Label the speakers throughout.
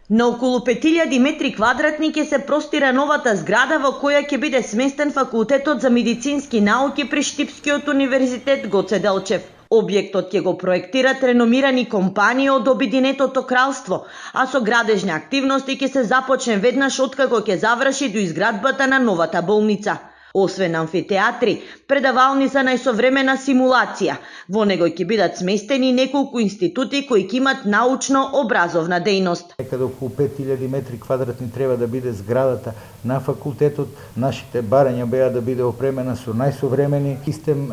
Speaker 1: На околу 5000 метри квадратни ќе се простира новата зграда во која ќе биде сместен факултетот за медицински науки при Штипскиот универзитет Гоце Делчев. Објектот ќе го проектират реномирани компании од Обединетото кралство, а со градежни активности ќе се започне веднаш откако ќе заврши до изградбата на новата болница. Освен амфитеатри, предавалница најсовремена симулација, во него ќе бидат сместени неколку институти кои ќе имат научно-образовна дејност.
Speaker 2: Некаде околу 5000 метри квадратни треба да биде зградата на факултетот. Нашите барања беа да биде опремена со најсовремени систем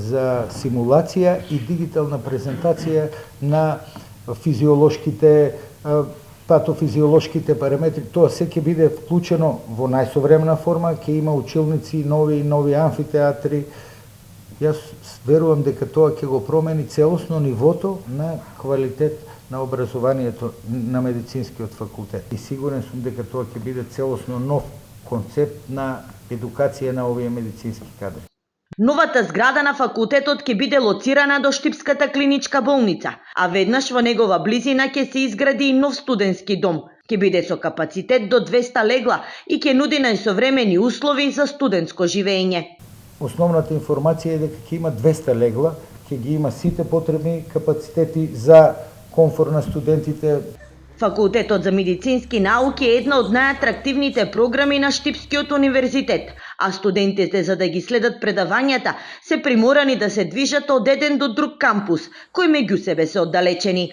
Speaker 2: за симулација и дигитална презентација на физиолошките патофизиолошките параметри, тоа се ќе биде вклучено во најсовремена форма, ќе има училници, нови амфитеатри. Јас верувам дека тоа ќе го промени целосно нивото на квалитет на образованието на медицинскиот факултет. И сигурен сум дека тоа ќе биде целосно нов концепт на едукација на овие медицински кадри.
Speaker 1: Новата зграда на факултетот ќе биде лоцирана до Штипската клиничка болница, а веднаш во негова близина ќе се изгради и нов студентски дом. Ќе биде со капацитет до 200 легла и ќе нуди најсовремени услови за студентско живење.
Speaker 2: Основната информација е дека ќе има 200 легла, ќе ги има сите потребни капацитети за комфорт на студентите.
Speaker 1: Факултетот за медицински науки е една од најатрактивните програми на Штипскиот универзитет, а студентите за да ги следат предавањата се приморани да се движат од еден до друг кампус, кои меѓу себе се оддалечени.